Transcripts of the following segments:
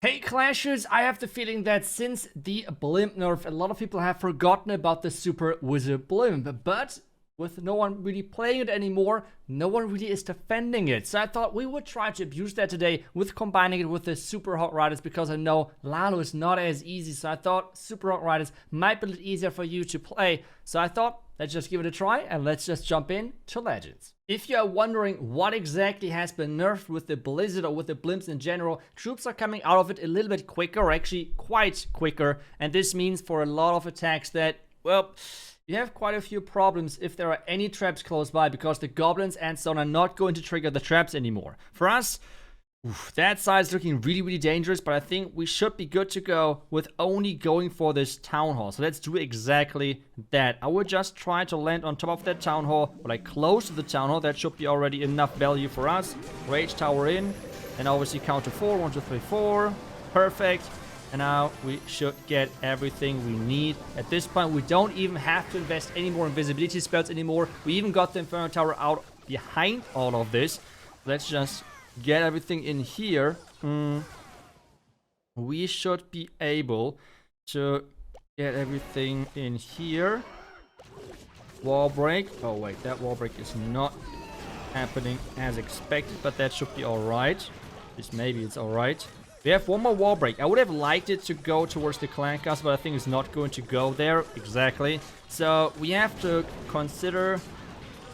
Hey Clashers, I have the feeling that since the Blimp nerf, a lot of people have forgotten about the Super Wizard Blimp, but with no one really playing it anymore, no one really is defending it. So I thought we would try to abuse that today with combining it with the Super Hot Riders, because I know Lalo is not as easy, so I thought Super Hot Riders might be a little easier for you to play. So I thought, let's just give it a try and let's just jump in to Legends. If you are wondering what exactly has been nerfed with the Blizzard or with the Blimps in general, troops are coming out of it a little bit quicker, or actually quite quicker, and this means for a lot of attacks that, well, you have quite a few problems if there are any traps close by, because the goblins and so on are not going to trigger the traps anymore. For us, that side is looking really dangerous, but I think we should be good to go with only going for this town hall. So let's do exactly that. I would just try to land on top of that town hall, or like close to the town hall. That should be already enough value for us. Rage tower in, and obviously count to 4. 1, 2, 3, 4. Perfect. And now we should get everything we need. At this point, we don't even have to invest any more invisibility spells anymore. We even got the Inferno Tower out behind all of this. Let's just get everything in here. We should be able to get everything in here. Wall break. Oh wait, that wall break is not happening as expected, but that should be alright. At least maybe it's alright. We have one more wall break. I would have liked it to go towards the clan castle, but I think it's not going to go there. Exactly. So we have to consider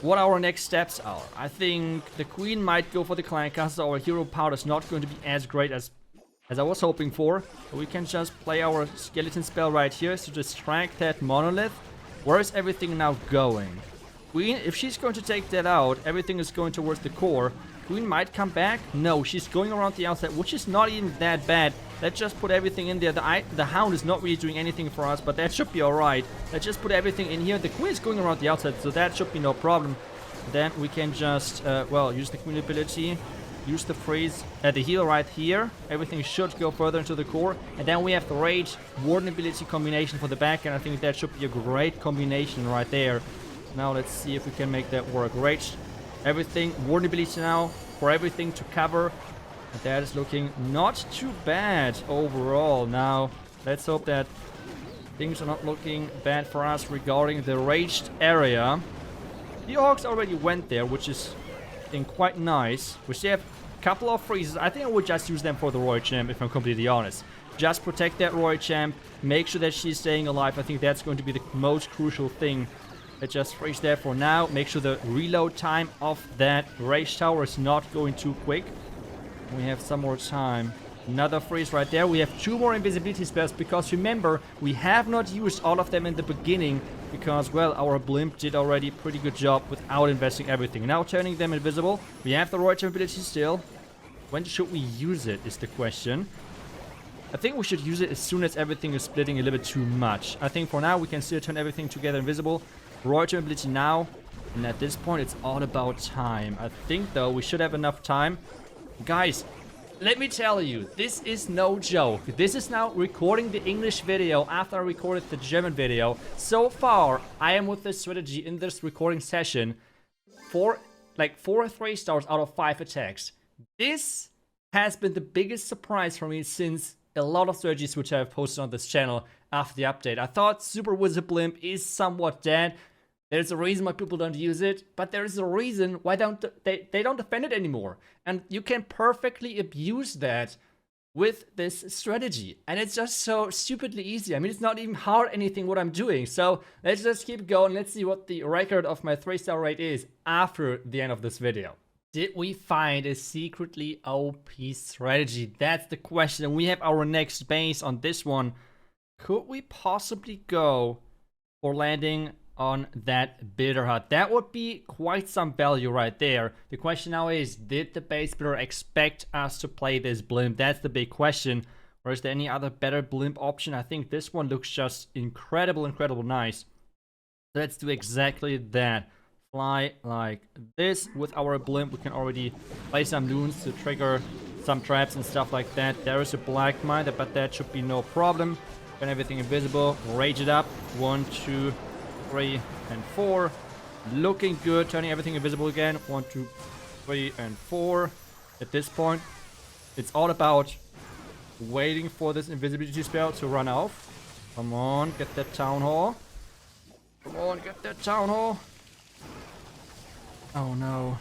what our next steps are. I think the queen might go for the clan castle. Our hero power is not going to be as great as I was hoping for. We can just play our skeleton spell right here to distract that monolith. Where is everything now going? Queen, if she's going to take that out, everything is going towards the core. Queen might come back. No, she's going around the outside, which is not even that bad. Let's just put everything in there. The hound is not really doing anything for us, but that should be alright. Let's just put everything in here. The queen is going around the outside, so that should be no problem. Then we can just, well, use the queen ability. Use the freeze, the heal right here. Everything should go further into the core. And then we have the rage warden ability combination for the back, and I think that should be a great combination right there. Now let's see if we can make that work. Rage, everything, warden ability now for everything to cover. And that is looking not too bad overall. Now let's hope that things are not looking bad for us regarding the raged area. The orcs already went there, which is quite nice. We still have a couple of freezes. I think I would just use them for the Royal Champ, if I'm completely honest. Just protect that Royal Champ, make sure that she's staying alive. I think that's going to be the most crucial thing. Let's just freeze there for now. Make sure the reload time of that Rage Tower is not going too quick. We have some more time. Another freeze right there. We have 2 more invisibility spells, because remember, we have not used all of them in the beginning, because, well, our Blimp did already a pretty good job without investing everything. Now turning them invisible. We have the Royal Champ ability still. When should we use it is the question. I think we should use it as soon as everything is splitting a little bit too much. I think for now we can still turn everything together invisible. Royal Champ ability now. And at this point it's all about time. I think though we should have enough time. Guys, let me tell you, this is no joke. This is now recording the English video after I recorded the German video. So far, I am with this strategy in this recording session for like 4 3-stars out of 5 attacks. This has been the biggest surprise for me since a lot of strategies which I have posted on this channel after the update. I thought Super Wizard Blimp is somewhat dead. There's a reason why people don't use it, but there is a reason why they don't defend it anymore. And you can perfectly abuse that with this strategy. And it's just so stupidly easy. I mean, it's not even hard anything what I'm doing. So let's just keep going. Let's see what the record of my 3-star rate is after the end of this video. Did we find a secretly OP strategy? That's the question. And we have our next base on this one. Could we possibly go for landing on that builder hut? That would be quite some value right there. The question now is, did the base builder expect us to play this Blimp? That's the big question. Or is there any other better Blimp option? I think this one looks just incredible nice. Let's do exactly that. Fly like this. With our Blimp we can already play some loons to trigger some traps and stuff like that. There is a black mine, but that should be no problem. Turn everything invisible, rage it up. 1, 2, 3, and 4. Looking good. Turning everything invisible again. 1, 2, 3, and 4. At this point, it's all about waiting for this invisibility spell to run off. Come on, get that town hall. Come on, get that town hall. Oh no.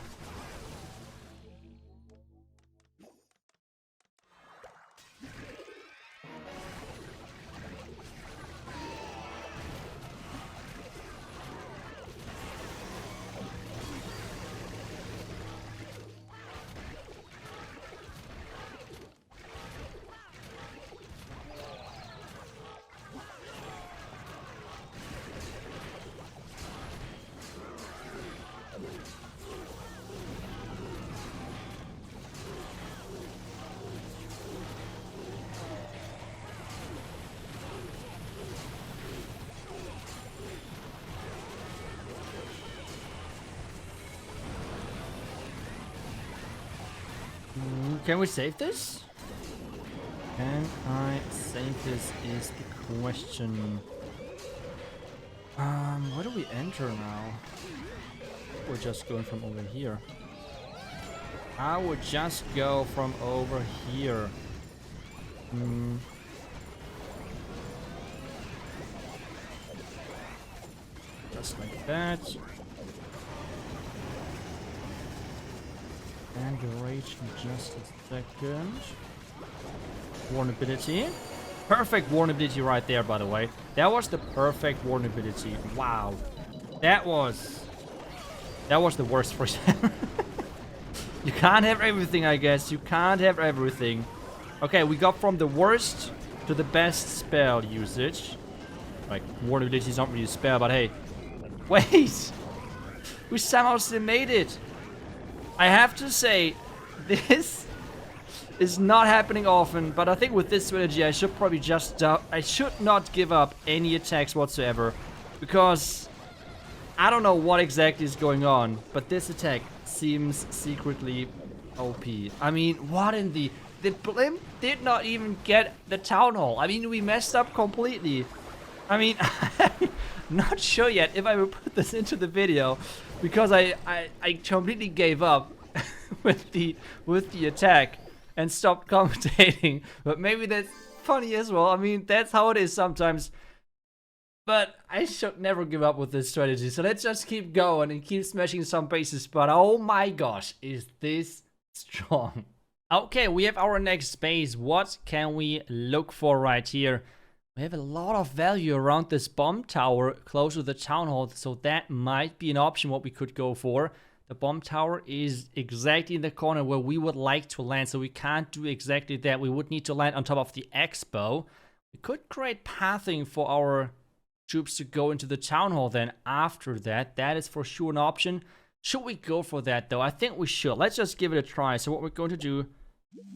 Can we save this? Can I save this is the question. Where do we enter now? We're just going from over here. I would just go from over here. Just like that. And the rage in just a second. Vulnerability. Perfect vulnerability right there, by the way. That was the perfect vulnerability. Wow. That was the worst for example. You can't have everything, I guess. You can't have everything. Okay, we got from the worst to the best spell usage. Like, vulnerability is not really a spell, but hey. Wait! We somehow still made it. I have to say, this is not happening often, but I think with this strategy I should probably just I should not give up any attacks whatsoever, because I don't know what exactly is going on, but this attack seems secretly OP. I mean, what in the Blimp did not even get the town hall. I mean, we messed up completely. I mean, I'm not sure yet if I will put this into the video, because I completely gave up with the attack and stopped commentating. But maybe that's funny as well. I mean, that's how it is sometimes. But I should never give up with this strategy. So let's just keep going and keep smashing some bases. But oh my gosh, is this strong. Okay, we have our next base. What can we look for right here? We have a lot of value around this bomb tower close to the town hall, so that might be an option what we could go for. The bomb tower is exactly in the corner where we would like to land, so we can't do exactly that. We would need to land on top of the expo. We could create pathing for our troops to go into the town hall then after that. That is for sure an option. Should we go for that though? I think we should. Let's just give it a try. So what we're going to do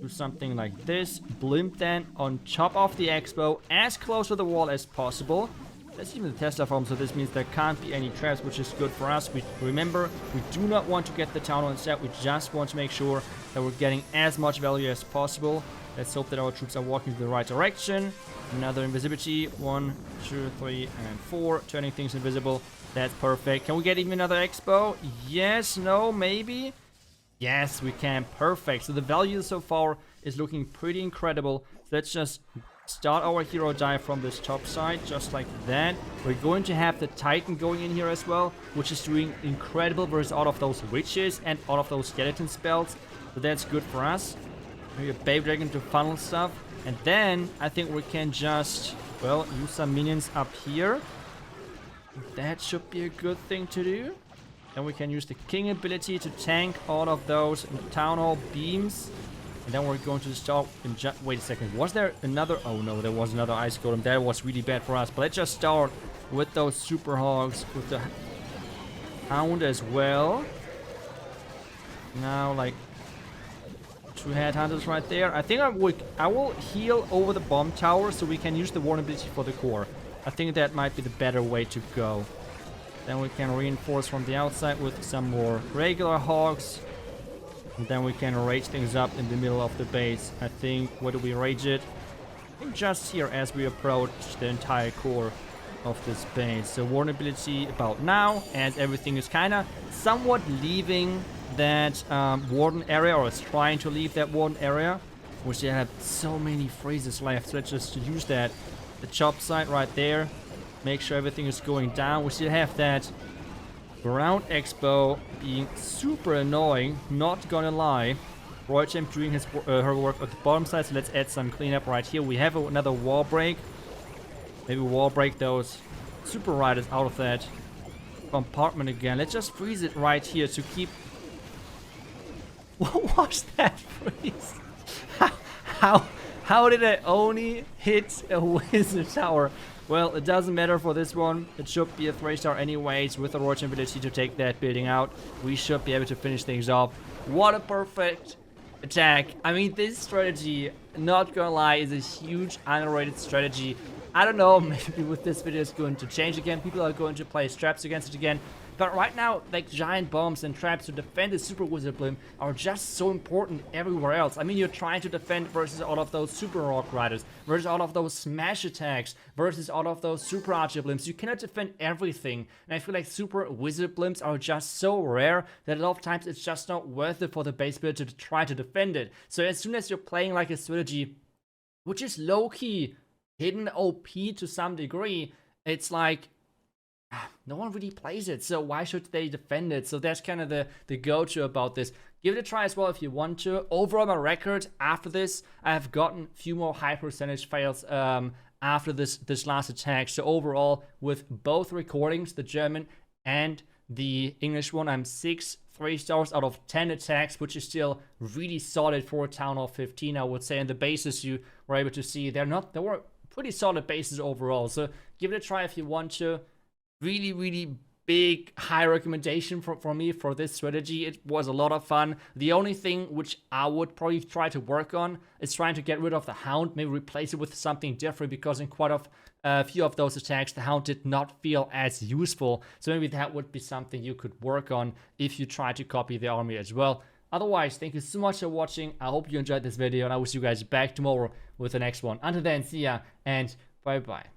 something like this. Blimp then on top of the expo, as close to the wall as possible. That's even the Tesla farm, so this means there can't be any traps, which is good for us. Remember, we do not want to get the town hall instead. We just want to make sure that we're getting as much value as possible. Let's hope that our troops are walking in the right direction. Another invisibility. 1, 2, 3, and 4. Turning things invisible. That's perfect. Can we get even another expo? Yes, no, maybe? Yes, we can. Perfect. So the value so far is looking pretty incredible. Let's just start our hero dive from this top side, just like that. We're going to have the Titan going in here as well, which is doing incredible versus all of those witches and all of those skeleton spells. So that's good for us. Maybe a Babe Dragon to funnel stuff. And then I think we can just, well, use some minions up here. That should be a good thing to do. Then we can use the King ability to tank all of those Town Hall beams. And then we're going to start in wait a second. Was there another? Oh no, there was another Ice Golem. That was really bad for us. But let's just start with those Super Hogs, with the Hound as well. Now, like, 2 Headhunters right there. I think I will heal over the bomb tower so we can use the vulnerability for the core. I think that might be the better way to go. Then we can reinforce from the outside with some more regular hogs. And then we can rage things up in the middle of the base. I think, where do we rage it? I think just here as we approach the entire core of this base. So vulnerability about now, as everything is kind of somewhat leaving that warden area, or is trying to leave that warden area. We still have so many phrases left, so let's just use that. The chop side right there. Make sure everything is going down. We still have that ground expo being super annoying, not gonna lie. Roy Champ doing her work at the bottom side, so let's add some cleanup right here. We have another wall break. Maybe wall break those super riders out of that compartment again. Let's just freeze it right here to keep... What was that freeze? How did I only hit a wizard tower? Well, it doesn't matter for this one. It should be a 3-star anyways. With the Roach ability to take that building out, we should be able to finish things off. What a perfect attack. I mean, this strategy, not gonna lie, is a huge underrated strategy. I don't know, maybe with this video it's going to change again. People are going to play traps against it again. But right now, like giant bombs and traps to defend the Super Wizard Blimp are just so important everywhere else. I mean, you're trying to defend versus all of those Super Rock Riders, versus all of those smash attacks, versus all of those Super Archer Blimps. You cannot defend everything. And I feel like Super Wizard Blimps are just so rare that a lot of times it's just not worth it for the base builder to try to defend it. So as soon as you're playing like a strategy, which is low-key hidden OP to some degree, it's like, no one really plays it, so why should they defend it? So that's kind of the go-to about this. Give it a try as well if you want to. Overall, my record after this, I have gotten a few more high percentage fails after this last attack. So overall, with both recordings, the German and the English one, I'm 6 3-stars out of 10 attacks, which is still really solid for a Town Hall 15, I would say. And the bases you were able to see, they were pretty solid bases overall. So give it a try if you want to. Really big high recommendation for me for this strategy. It was a lot of fun. The only thing which I would probably try to work on is trying to get rid of the Hound, maybe replace it with something different, because in quite a few of those attacks the Hound did not feel as useful. So maybe that would be something you could work on if you try to copy the army as well. Otherwise, thank you so much for watching. I hope you enjoyed this video, and I will see you guys back tomorrow with the next one. Until then, see ya and bye bye.